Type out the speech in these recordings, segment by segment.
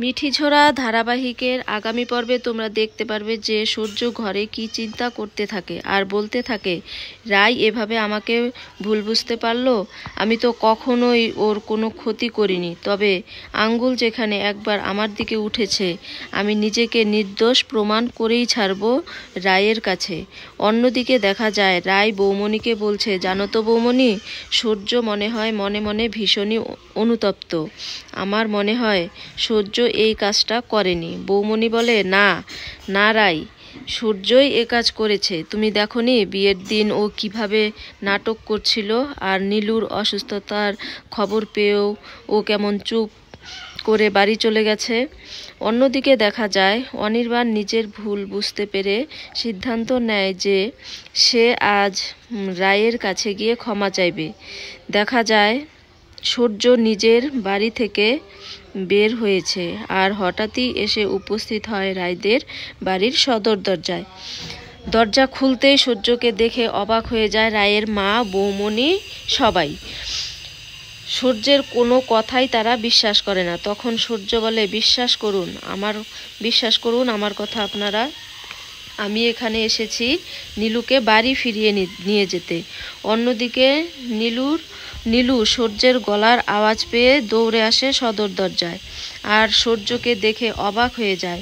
মিঠিঝোড়া ধারাবাহিকের আগামী পর্বে তোমরা দেখতে পারবে যে সূর্য ঘরে কি চিন্তা করতে থাকে আর বলতে থাকে, রাই এভাবে আমাকে ভুল বুঝতে পারলো। আমি তো কখনোই ওর কোনো ক্ষতি করিনি, তবে আঙ্গুল যেখানে একবার আমার দিকে উঠেছে আমি নিজেকে নির্দোষ প্রমাণ করেই ছাড়ব রায়ের কাছে। অন্যদিকে দেখা যায় রায় বৌমণিকে বলছে, জানো তো বৌমণি, সূর্য মনে হয় মনে মনে ভীষণই অনুতপ্ত। আমার মনে হয় সূর্য এই কাজটা করেনি। বৌমণি বলে, না না রাই, সূর্যই এ কাজ করেছে। তুমি দেখোনি বিয়ের দিন ও কিভাবে নাটক করছিল, আর নীলুর অসুস্থতার খবর পেয়েও ও কেমন চুপ করে বাড়ি চলে গেছে। অন্যদিকে দেখা যায় অনির্বাণ নিজের ভুল বুঝতে পেরে সিদ্ধান্ত নেয় যে সে আজ রায়ের কাছে গিয়ে ক্ষমা চাইবে। দেখা যায় সূর্য নিজের বাড়ি থেকে বের হয়েছে আর হঠাৎই এসে উপস্থিত হয় রায়দের বাড়ির সদর দরজায়। দরজা খুলতেই সূর্যকে দেখে অবাক হয়ে যায় রায়ের মা, বৌমণি, সবাই। সূর্যের কোনো কথাই তারা বিশ্বাস করে না। তখন সূর্য বলে, বিশ্বাস করুন আমার কথা আপনারা। আমি এখানে এসেছি নীলুকে বাড়ি ফিরিয়ে নিয়ে যেতে। অন্যদিকে নীলু সূর্যের গলার আওয়াজ পেয়ে দৌড়ে আসে সদর দরজায় আর সূর্যকে দেখে অবাক হয়ে যায়।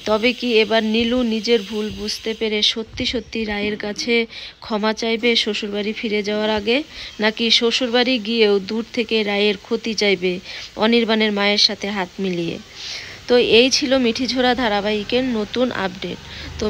তবে কি এবার নীলু নিজের ভুল বুঝতে পেরে সত্যি সত্যি রায়ের কাছে ক্ষমা চাইবে শ্বশুরবাড়ি ফিরে যাওয়ার আগে, নাকি শ্বশুরবাড়ি গিয়েও দূর থেকে রায়ের ক্ষতি চাইবে অনির্বাণের মায়ের সাথে হাত মিলিয়ে? তো এই ছিল মিঠিঝোড়া ধারাবাহিকের নতুন আপডেট। তো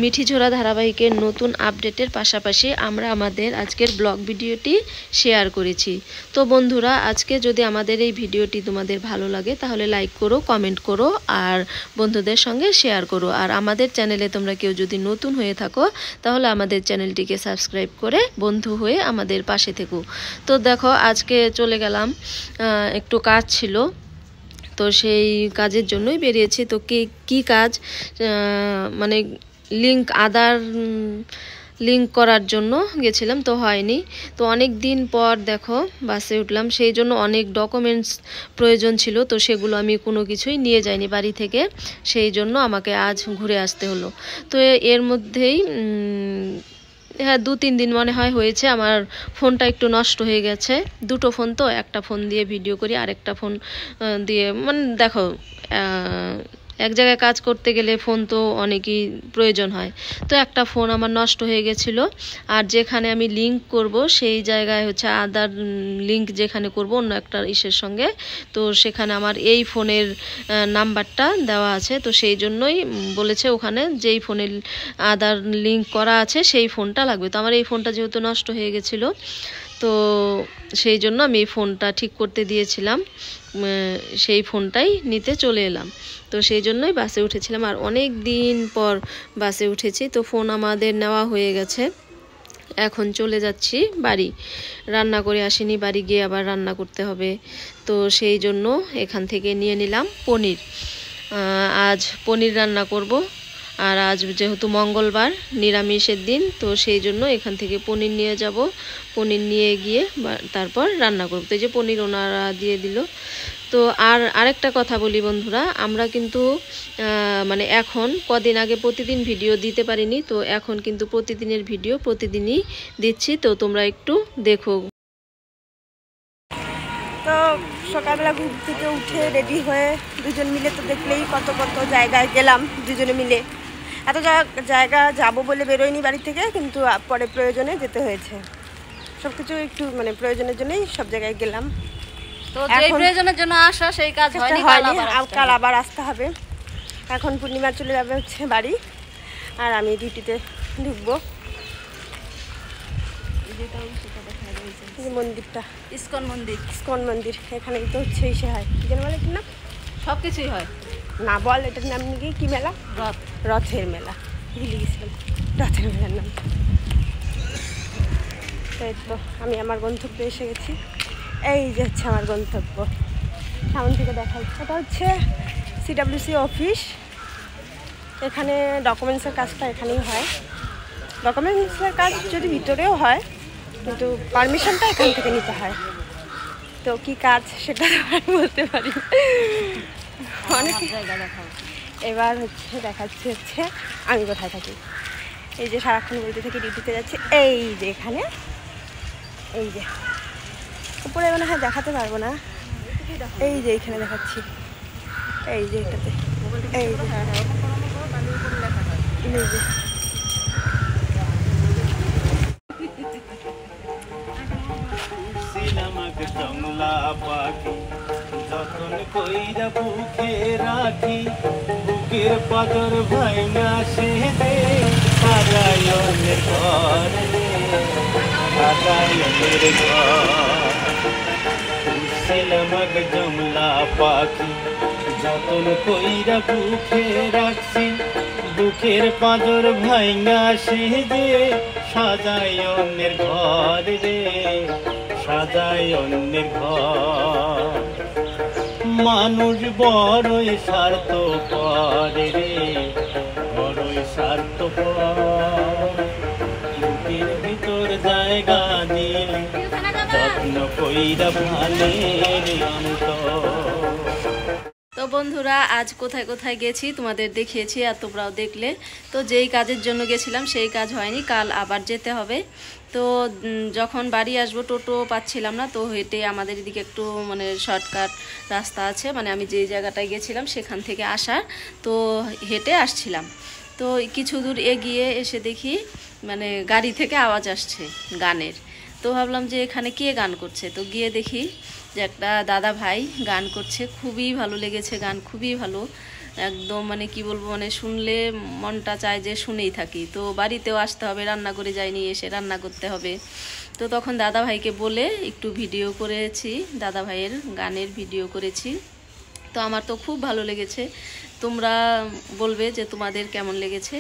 মিঠিঝোড়া ধারাবাহিকের নতুন আপডেটের পাশাপাশি আমরা আমাদের আজকের ব্লগ ভিডিওটি শেয়ার করেছি। তো বন্ধুরা, আজকে যদি আমাদের এই ভিডিওটি তোমাদের ভালো লাগে তাহলে লাইক করো, কমেন্ট করো আর বন্ধুদের সঙ্গে শেয়ার করো। আর আমাদের চ্যানেলে তোমরা কেউ যদি নতুন হয়ে থাকো তাহলে আমাদের চ্যানেলটিকে সাবস্ক্রাইব করে বন্ধু হয়ে আমাদের পাশে থেকো। তো দেখো, আজকে চলে গেলাম, একটু কাজ ছিল, তো সেই কাজের জন্যই বেরিয়েছি। তো কি কাজ, মানে আধার লিঙ্ক করার জন্য গেছিলাম, তো হয়নি। তো অনেক দিন পর দেখো বাসে উঠলাম, সেই জন্য অনেক ডকুমেন্টস প্রয়োজন ছিল, তো সেগুলো আমি কোনো কিছুই নিয়ে যাইনি বাড়ি থেকে, সেই জন্য আমাকে আজ ঘুরে আসতে হলো। তো এর মধ্যেই হ্যাঁ 2-3 দিন মনে হয় হয়েছে আমার ফোনটা একটু নষ্ট হয়ে গেছে। দুটো ফোন, তো একটা ফোন দিয়ে ভিডিও করি, আরেকটা ফোন দিয়ে, মানে দেখো এক জায়গায় কাজ করতে গেলে ফোন তো অনেকই প্রয়োজন হয়। তো একটা ফোন আমার নষ্ট হয়ে গেছিলো, আর যেখানে আমি লিঙ্ক করব সেই জায়গায় হচ্ছে আধার লিঙ্ক যেখানে করব অন্য একটা ইসের সঙ্গে, তো সেখানে আমার এই ফোনের নাম্বারটা দেওয়া আছে, তো সেই জন্যই বলেছে ওখানে যেই ফোনের আধার লিঙ্ক করা আছে সেই ফোনটা লাগবে। তো আমার এই ফোনটা যেহেতু নষ্ট হয়ে গেছিলো, তো সেই জন্য আমি এই ফোনটা ঠিক করতে দিয়েছিলাম, সেই ফোনটাই নিতে চলে এলাম। তো সেই জন্যই বাসে উঠেছিলাম, আর অনেক দিন পর বাসে উঠেছি। তো ফোন আমাদের নেওয়া হয়ে গেছে, এখন চলে যাচ্ছি বাড়ি। রান্না করে আসিনি, বাড়ি গিয়ে আবার রান্না করতে হবে, তো সেই জন্য এখান থেকে নিয়ে নিলাম পনির। আজ পনির রান্না করব, আর আজ যেহেতু মঙ্গলবার নিরামিষের দিন, তো সেই জন্য এখান থেকে পনির নিয়ে যাব। পনির নিয়ে গিয়ে তারপর রান্না করব। তো এই যে পনির ওনারা দিয়ে দিল। তো আরেকটা কথা বলি বন্ধুরা, আমরা কিন্তু মানে এখন কদিন আগে প্রতিদিন ভিডিও দিতে পারিনি, তো এখন কিন্তু প্রতিদিনের ভিডিও প্রতিদিনই দিচ্ছি, তো তোমরা একটু দেখো। তো সকালবেলা ঘুম থেকে উঠে রেডি হয়ে দুজন মিলে, তো দেখলেই কত জায়গায় গেলাম দুজনে মিলে। এত জায়গা যাব বলে বেরোয়নি বাড়ি থেকে, কিন্তু পরে প্রয়োজনে যেতে হয়েছে। সব কিছু একটু মানে প্রয়োজনের জন্যই সব জায়গায় গেলাম। তো যে প্রয়োজনের জন্য আসা সেই কাজ হয়নি, কাল আবার আসতে হবে। এখন পূর্ণিমা চলে যাবে হচ্ছে বাড়ি, আর আমি ডিউটিতে ঢুকবো। মন্দিরটা ইস্কন মন্দির, এখানেই তো হচ্ছে ইসে হয়, কি যেন বলে, কি না, সব কিছুই হয় না বল এটার নাম নাকি কি মেলা, রথের মেলা, ভুলে গেছিলাম রথের মেলার নাম। তাই তো আমি আমার গন্তব্যে এসে গেছি। এই যে হচ্ছে আমার গন্তব্য, সামনে থেকে দেখাই। এটা হচ্ছে CWC অফিস। এখানে ডকুমেন্টসের কাজটা এখানেই হয়। ডকুমেন্টসের কাজ যদি ভিতরেও হয়, কিন্তু পারমিশনটা এখান থেকে নিতে হয়। তো কি কাজ সেটা আমি বলতে পারি, অনেক দেখি। এবার হচ্ছে দেখাচ্ছি হচ্ছে আমি কোথায় থাকি। এই যে সারাক্ষণ বলতে থাকি ডিউটিতে যাচ্ছি, এই যে এখানে, এই যে উপরে মনে হয় দেখাতে পারবো না, এই যে এইখানে দেখাচ্ছি, এই যে এটাতে, এই যে এই যে জংলা পাখি যতন কইরা বুকে রাখি, বুকের পাদর ভাইনা সে দে সাজায়নের ঘর, সাজায়নের ঘর। উঠছিলাম জংলা পাখি যতন কইরা বুকে রাখছি, বুকের পাদর ভাইনা সে দে সাজায়নের ঘর রে, সাজায় অন্যের ঘর। মানুষ বড়ই স্বার্থপর রে, বড়ই স্বার্থপর। বুকের ভিতর জায়গা দিলে যত্ন কইরা ভালে রে অন্তর। তো বন্ধুরা আজ কোথায় কোথায় গেছি তোমাদের দেখিয়েছি আর তোমরাও দেখলে। তো যেই কাজের জন্য গেছিলাম সেই কাজ হয়নি, কাল আবার যেতে হবে। তো যখন বাড়ি আসবো টোটো পাচ্ছিলাম না, তো হেঁটে আমাদের এদিকে একটু মানে শর্টকাট রাস্তা আছে, মানে আমি যেই জায়গাটায় গেছিলাম সেখান থেকে আসার, তো হেঁটে আসছিলাম। তো কিছু দূর এগিয়ে এসে দেখি মানে গাড়ি থেকে আওয়াজ আসছে গানের। তো ভাবলাম যে এখানে কে গান করছে, তো গিয়ে দেখি যে একটা দাদা ভাই গান করছে। খুবই ভালো লেগেছে, গান খুবই ভালো একদম, মানে কি বলবো, মানে শুনলে মনটা চায় যে শুনেই থাকি। তো বাড়িতেও আসতে হবে, রান্না করে যাইনি, এসে রান্না করতে হবে। তো তখন দাদা ভাইকে বলে একটু ভিডিও করেছি, দাদা ভাইয়ের গানের ভিডিও করেছি। তো আমার তো খুব ভালো লেগেছে, তোমরা বলবে যে তোমাদের কেমন লেগেছে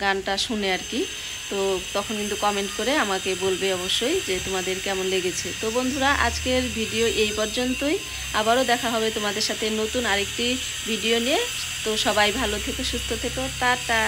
গানটা শুনে আর কি। তো তখন কিন্তু কমেন্ট করে আমাকে বলবে অবশ্যই যে তোমাদের কেমন লেগেছে। তো বন্ধুরা আজকের ভিডিও এই পর্যন্তই, আবারও দেখা হবে তোমাদের সাথে নতুন আরেকটি ভিডিও নিয়ে। তো সবাই ভালো থেকো, সুস্থ থেকো, টাটা।